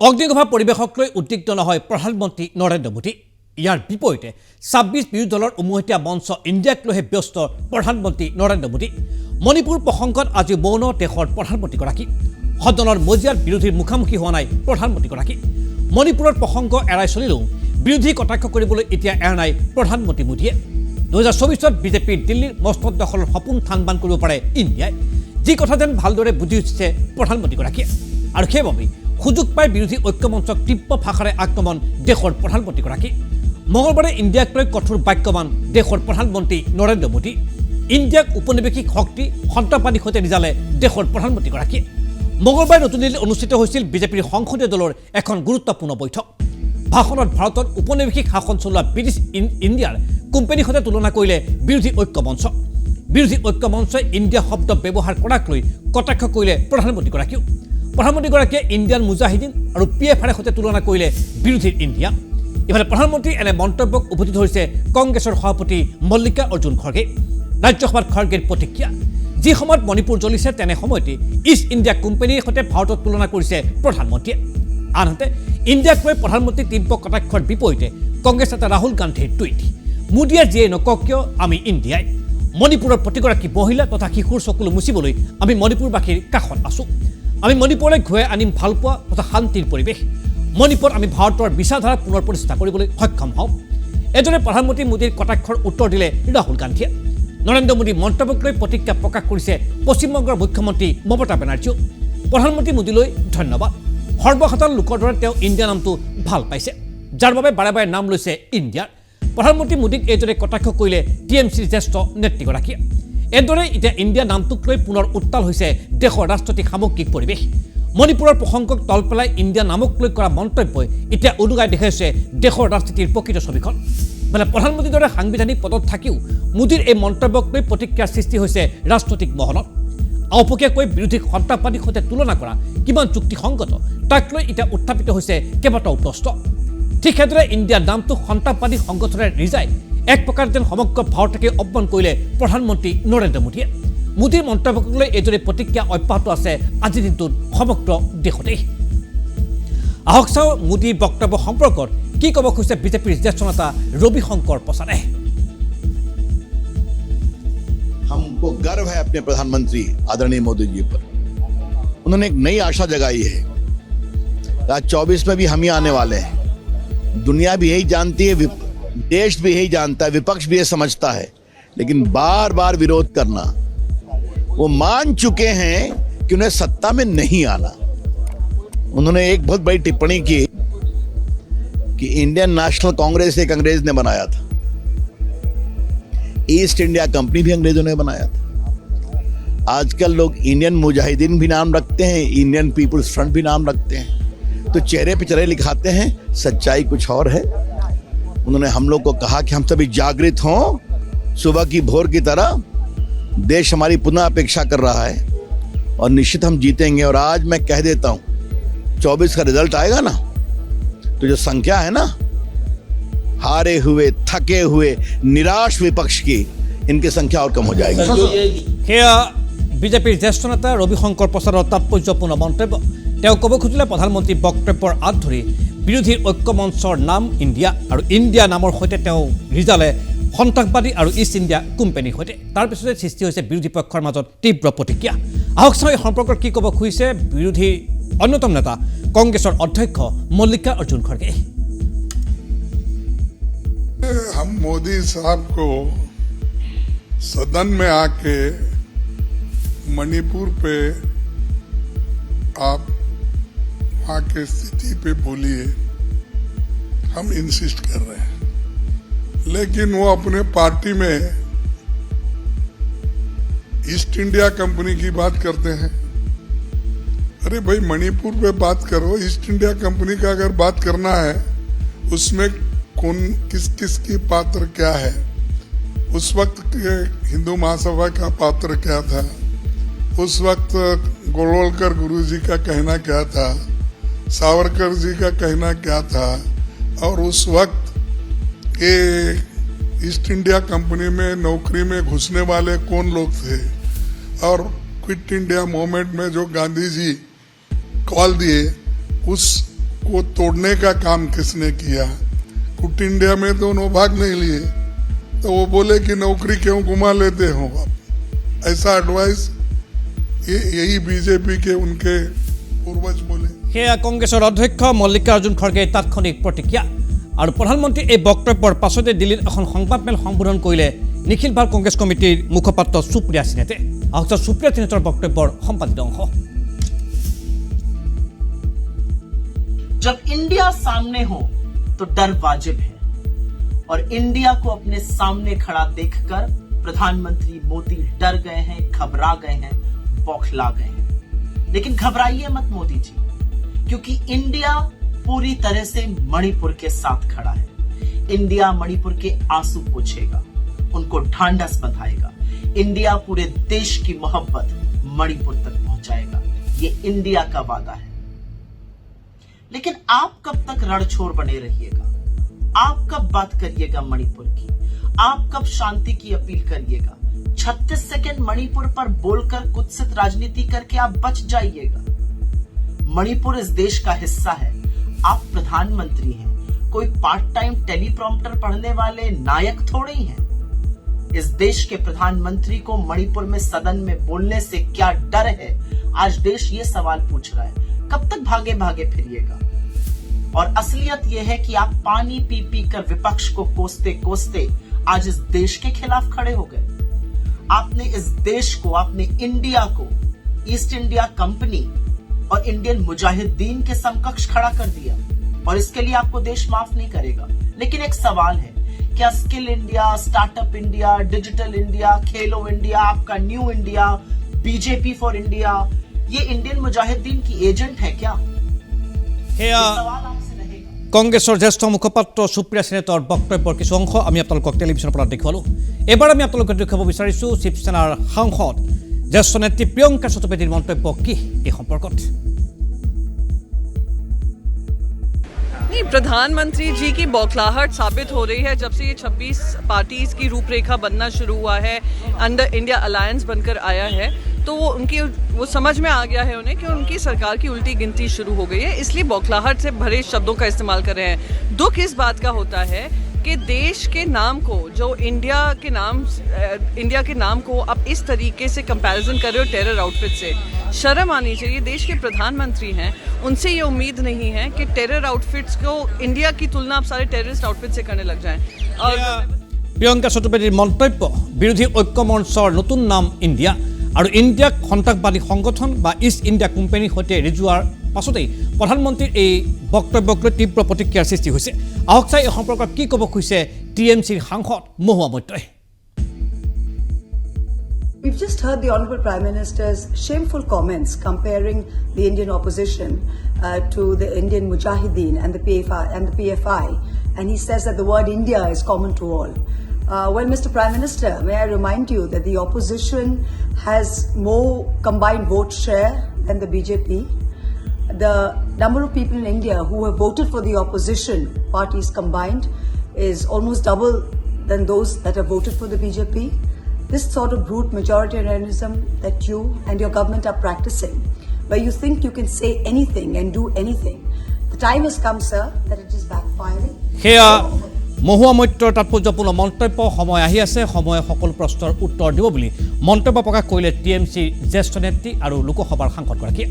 অগ্নিগভা পৰিৱেশক লৈ উদ্বিগ্ন নহয় প্ৰধানমন্ত্ৰী নৰেন্দ্ৰ মোদী। ইয়াৰ বিপৰীতে ২৬ বিৰোধী দলৰ উমৈহতীয়া মঞ্চ ইণ্ডিয়াক লৈহে ব্যস্ত প্ৰধানমন্ত্ৰী নৰেন্দ্ৰ মোদী। মণিপুৰ প্ৰসংগত আজি মৌন দেশৰ প্ৰধানমন্ত্ৰীগৰাকী। সদনৰ মজিয়াত বিৰোধীৰ মুখামুখি হোৱা নাই প্ৰধানমন্ত্ৰীগৰাকী। মণিপুৰৰ প্ৰসংগ এৰাই চলিলেও বিৰোধী কটাক্ষ কৰিবলৈ এতিয়া এৰা নাই প্ৰধানমন্ত্ৰী মোদীয়ে। ২০২৪ত বিজেপিৰ দিল্লীৰ মস্তত দখলৰ সপোন থান বান কৰিব পাৰে ইণ্ডিয়াই, যি কথা যেন ভালদৰে বুজি উঠিছে প্ৰধানমন্ত্ৰীগৰাকীয়ে। আৰু সেইবাবেই সুযোগ পাই বিৰোধী ঐক্যমঞ্চক তীব্ৰ ভাষাৰে আক্ৰমণ দেশৰ প্ৰধানমন্ত্ৰীগৰাকী। মঙলবাৰে ইণ্ডিয়াক লৈ কঠোৰ বাক্যবান দেশৰ প্ৰধানমন্ত্ৰী নৰেন্দ্ৰ মোদী। ইণ্ডিয়াক উপনিৱেশিক শক্তি সন্ত্ৰাসবাদীৰ সৈতে নিজালে দেশৰ প্ৰধানমন্ত্ৰীগৰাকীয়ে। মঙলবাৰে নতুন দিল্লীত অনুষ্ঠিত হৈছিল বিজেপিৰ সংসদীয় দলৰ এখন গুৰুত্বপূৰ্ণ বৈঠক। ভাষণত ভাৰতত উপনিৱেশিক শাসন চলোৱা ব্ৰিটিছ ইণ্ডিয়াৰ কোম্পানীৰ সৈতে তুলনা কৰিলে বিৰোধী ঐক্যমঞ্চ। বিৰোধী ঐক্যমঞ্চই ইণ্ডিয়া শব্দ ব্যৱহাৰ কৰাক লৈ কটাক্ষ কৰিলে প্ৰধানমন্ত্ৰীগৰাকীও। প্ৰধানমন্ত্ৰীগৰাকীয়ে ইণ্ডিয়ান মুজাহিদিন আৰু PFIৰ সৈতে তুলনা কৰিলে বিৰোধীৰ ইণ্ডিয়া। ইফালে প্ৰধানমন্ত্ৰীৰ এনে মন্তব্যক উভতি ধৰিছে কংগ্ৰেছৰ সভাপতি মল্লিকা অৰ্জুন খৰ্গে। ৰাজ্যসভাত খৰ্গেৰ প্ৰতিক্ৰিয়া, যি সময়ত মণিপুৰ জ্বলিছে তেনে সময়তে ইষ্ট ইণ্ডিয়া কোম্পানীৰ সৈতে ভাৰতক তুলনা কৰিছে প্ৰধানমন্ত্ৰীয়ে। আনহাতে ইণ্ডিয়াক লৈ প্ৰধানমন্ত্ৰীৰ তীব্ৰ কটাক্ষৰ বিপৰীতে কংগ্ৰেছ নেতা ৰাহুল গান্ধীৰ টুইট, মোদীয়ে যিয়ে নকওক কিয় আমি ইণ্ডিয়াই। মণিপুৰৰ প্ৰতিগৰাকী মহিলা তথা শিশুৰ চকুলো মুচিবলৈ আমি মণিপুৰবাসীৰ কাষত আছোঁ। আমি মণিপুৰলৈ ঘূৰাই আনিম ভালপোৱা তথা শান্তিৰ পৰিৱেশ। মণিপুৰত আমি ভাৰতৰ বিচাৰধাৰা পুনৰ প্ৰতিষ্ঠা কৰিবলৈ সক্ষম হওঁ। এদৰে প্ৰধানমন্ত্ৰী মোদীৰ কটাক্ষৰ উত্তৰ দিলে ৰাহুল গান্ধীয়ে। নৰেন্দ্ৰ মোদীৰ মন্তব্যক লৈ প্ৰতিক্ৰিয়া প্ৰকাশ কৰিছে পশ্চিমবংগৰ মুখ্যমন্ত্ৰী মমতা বেনাৰ্জীও। প্ৰধানমন্ত্ৰী মোদীলৈ ধন্যবাদ। সৰ্বসাধাৰণ লোকৰ দৰে তেওঁ ইণ্ডিয়া নামটো ভাল পাইছে, যাৰ বাবে বাৰে বাৰে নাম লৈছে ইণ্ডিয়াৰ। প্ৰধানমন্ত্ৰী মোদীক এইদৰে কটাক্ষ কৰিলে TMCৰ জ্যেষ্ঠ নেত্ৰীগৰাকীয়ে। এদৰে এতিয়া ইণ্ডিয়া নামটোক লৈ পুনৰ উত্তাল হৈছে দেশৰ ৰাজনৈতিক সামগ্ৰিক পৰিৱেশ। মণিপুৰৰ প্ৰসংগক তল পেলাই ইণ্ডিয়া নামক লৈ কৰা মন্তব্যই এতিয়া উদুগাই দেখাইছে দেশৰ ৰাজনীতিৰ প্ৰকৃত ছবিখন। মানে প্ৰধানমন্ত্ৰীৰ দৰে সাংবিধানিক পদত থাকিও মোদীৰ এই মন্তব্যক লৈ প্ৰতিক্ৰিয়াৰ সৃষ্টি হৈছে ৰাজনৈতিক মহলত। আওপকীয়াকৈ বিৰোধীক সন্ত্ৰাসবাদীৰ সৈতে তুলনা কৰা কিমান যুক্তিসংগত তাক লৈ এতিয়া উত্থাপিত হৈছে কেইবাটাও প্ৰশ্ন। ঠিক সেইদৰে ইণ্ডিয়াৰ নামটো সন্ত্ৰাসবাদী সংগঠনেৰে ৰিজাই এক প্ৰকাৰ যেন সমগ্ৰ ভাৰতকে অপমান কৰিলে প্ৰধানমন্ত্ৰী নৰেন্দ্ৰ মোদীয়ে। মোদীৰ মন্তব্যক লৈ এইদৰে প্ৰতিক্ৰিয়া অব্যাহত আছে আজিৰ দিনটোত সমগ্ৰ দেশতেই। আহক চাওঁ মোদীৰ বক্তব্য সম্পৰ্কত কি ক'ব খুজিছে বিজেপিৰ জ্যেষ্ঠ নেতা ৰবিশংকৰ প্ৰসাদে। हमको गर्व है अपने प्रधानमंत्री आदरणीय मोदी जी पर। उन्होंने एक नई आशा जगाई है। 2024 में भी हम ही आने वाले हैं। दुनिया भी यही जानती है, देश भी यही जानता है, विपक्ष भी ये समझता है, लेकिन बार बार विरोध करना, वो मान चुके हैं कि उन्हें सत्ता में नहीं आना। उन्होंने एक बहुत बड़ी टिप्पणी की कि इंडियन नेशनल कांग्रेस एक अंग्रेज ने बनाया था, ईस्ट इंडिया कंपनी भी अंग्रेजों ने बनाया था। आजकल लोग इंडियन मुजाहिदीन भी नाम रखते हैं, इंडियन पीपुल्स फ्रंट भी नाम रखते हैं, तो चेहरे पे चेहरे लिखाते हैं, सच्चाई कुछ और है। उन्होंने हम लोग को कहा कि हम सभी जागृत हों, सुबह की भोर की तरह देश हमारी पुनः अपेक्षा कर रहा है और निश्चित हम जीतेंगे। और आज मैं कह देता हूं, 24 का रिजल्ट आएगा ना, तो जो संख्या है ना हारे हुए, थके हुए, निराश विपक्ष की, इनकी संख्या और कम हो जाएगी। সেয়া বিজেপিৰ জ্যেষ্ঠ নেতা ৰবিশংকৰ প্ৰসাদৰ তাৎপৰ্যপূৰ্ণ মন্তব্য। তেওঁ ক'ব খুজিলে প্ৰধানমন্ত্ৰীৰ বক্তব্যৰ আঁত ধৰি বিৰোধীৰ ঐক্যমঞ্চৰ নাম ইণ্ডিয়া আৰু ইণ্ডিয়া নামৰ সৈতে তেওঁ ৰিজালে সন্ত্ৰাসবাদী আৰু ইষ্ট ইণ্ডিয়া কোম্পানীৰ সৈতে। তাৰপিছতে সৃষ্টি হৈছে বিৰোধী পক্ষৰ মাজত তীব্ৰ প্ৰতিক্ৰিয়া। আহক চাওঁ এই সম্পৰ্কত কি ক'ব খুজিছে বিৰোধী অন্যতম নেতা কংগ্ৰেছৰ অধ্যক্ষ মল্লিকা অৰ্জুন খৰ্গে। हम मोदी साहब को सदन में आके मणिपुर पे आप वहाँ के स्थिति पे बोलिए, हम इंसिस्ट कर रहे हैं, लेकिन वो अपने पार्टी में ईस्ट इंडिया कंपनी की बात करते हैं। अरे भाई मणिपुर पे बात करो, ईस्ट इंडिया कंपनी का अगर बात करना है उसमें कौन किस किस की पात्र क्या है, उस वक्त के हिंदू महासभा का पात्र क्या था, उस वक्त गोलवलकर गुरुजी का कहना क्या था, सावरकर जी का कहना क्या था, और उस वक्त के ईस्ट इंडिया कंपनी में नौकरी में घुसने वाले कौन लोग थे, और क्विट इंडिया मूवमेंट में जो गांधी जी कॉल दिए उस को तोड़ने का काम किसने किया? क्विट इंडिया में तो नो भाग नहीं लिए, तो वो बोले कि नौकरी क्यों घुमा लेते हो आप? ऐसा एडवाइस यही बीजेपी के उनके पूर्वज बोले। সেয়া কংগ্ৰেছৰ অধ্যক্ষ মল্লিকাৰ্জুন খৰ্গেৰ তাৎক্ষণিক প্ৰতিক্ৰিয়া আৰু প্ৰধানমন্ত্ৰীৰ এই বক্তব্যৰ পাছতে দিল্লীত এখন সংবাদমেল সম্বোধন কৰিলে নিখিল ভাৰত কংগ্ৰেছ কমিটিৰ মুখপাত্ৰ সুপ্ৰিয়া সিনেতে। আহত সুপ্ৰিয়া সিনেতৰ বক্তব্যৰ সম্পাদিত অংশ। जब इंडिया सामने हो तो डर वाजिब है और इंडिया को अपने सामने खड़ा देखकर प्रधानमंत्री मोदी डर गए हैं, घबरा गए हैं, बौखला गए हैं। लेकिन घबराइए मत मोदी जी, क्योंकि इंडिया पूरी तरह से मणिपुर के साथ खड़ा है। इंडिया मणिपुर के आंसू पोंछेगा, उनको ढांढस बंधाएगा। इंडिया पूरे देश की मोहब्बत मणिपुर तक पहुंचाएगा। ये इंडिया का वादा है। लेकिन आप कब तक रणछोड़ बने रहिएगा? आप कब बात करिएगा मणिपुर की? आप कब शांति की अपील करिएगा? 36 सेकंड मणिपुर पर बोलकर कुत्सित राजनीति करके आप बच जाइएगा। मणिपुर इस देश का हिस्सा है। आप प्रधानमंत्री हैं, कोई पार्ट टाइम टेलीप्रॉम्प्टर पढ़ने वाले नायक थोड़े ही हैं। इस देश के प्रधानमंत्री को मणिपुर में सदन में बोलने से क्या डर है? आज देश ये सवाल पूछ रहा है। कब तक भागे भागे फिरिएगा? और असलियत यह है कि आप पानी पी पी कर विपक्ष को कोसते कोसते आज इस देश के खिलाफ खड़े हो गए। आपने इस देश को, आपने इंडिया को ईस्ट इंडिया कंपनी और इंडियन मुजाहिदीन के समकक्ष खड़ा कर दिया और इसके लिए आपको देश माफ नहीं करेगा। लेकिन एक सवाल है, क्या skill India, startup India, digital India, खेलो इंडिया, आपका new India, BJP for India, ये इंडियन मुजाहिदीन की एजेंट है क्या? সেয়া सवाल आपसे रहेगा। কংগ্ৰেছৰ জ্যেষ্ঠ মুখপাত্ৰ সুপ্ৰিয়া সিনেতৰ বক্তব্যৰ কিছু অংশ আমি আপোনালোকক টেলিভিছনৰ পৰা দেখুৱালোঁ। এইবাৰ আমি আপোনালোকক দেখুৱাব বিচাৰিছোঁ শিৱসেনাৰ সাংসদ জ্যেষ্ঠ নেত্ৰী প্ৰিয়ংকা চতুৰ্বেদীৰ মন্তব্য কি এই সম্পৰ্কত। नहीं, प्रधानमंत्री जी की बौखलाहट साबित हो रही है जब से ये 26 पार्टीज की रूपरेखा बनना शुरू हुआ है, अंडर इंडिया अलायंस बनकर आया है, तो वो समझ में आ गया है उन्हें कि उनकी सरकार की उल्टी गिनती शुरू हो गई है, इसलिए बौखलाहट से भरे शब्दों का इस्तेमाल कर रहे हैं। दुख इस बात का होता है कि देश के नाम को, जो इंडिया के नाम को आप इस तरीके से कंपैरिजन कर रहे हो टेरर आउटफिट से। शर्म आनी चाहिए। देश के प्रधानमंत्री हैं, उनसे ये उम्मीद नहीं है कि टेरर आउटफिट्स को, इंडिया की तुलना आप सारे टेररिस्ट आउटफिट से करने लग जाएं। और প্ৰিয়ংকা চতুৰ্বেদীৰ মন্তব্য, বিৰোধী ঐক্য মঞ্চৰ নতুন নাম ইণ্ডিয়া আৰু ইণ্ডিয়াক সন্ত্ৰাসবাদী সংগঠন বা ইষ্ট ইণ্ডিয়া কোম্পানীৰ সৈতে ৰিজোৱাৰ পাছতেই প্ৰধানমন্ত্ৰীৰ এই বক্তব্যক লৈ তীব্ৰ প্ৰতিক্ৰিয়াৰ সৃষ্টি হৈছে। আহক চাই এই সম্পৰ্কত কি ক'ব খুজিছে TMCৰ সাংসদ মহুৱা মৈত্ৰই। We've just heard the Honourable Prime Minister's shameful comments comparing the Indian opposition to the Indian Mujahideen and the PFI, and he says that the word India is common to all. Well, Mr. Prime Minister, may I remind you that the opposition has more combined vote share than the BJP. The number of people in India who have voted for the opposition parties combined is almost double than those that have voted for the BJP. This sort of brute majoritarianism that you and your government are practicing, where you think you can say anything and do anything, the time has come, sir, that it is backfiring. সেয়া মহুৱা মৈত্ৰৰ তাৎপৰ্যপূৰ্ণ মন্তব্য। সময় আহি আছে, সময়ে সকলো প্ৰশ্নৰ উত্তৰ দিব বুলি মন্তব্য প্ৰকাশ কৰিলে TMCৰ জ্যেষ্ঠ নেত্ৰী আৰু লোকসভাৰ সাংসদগৰাকীয়ে।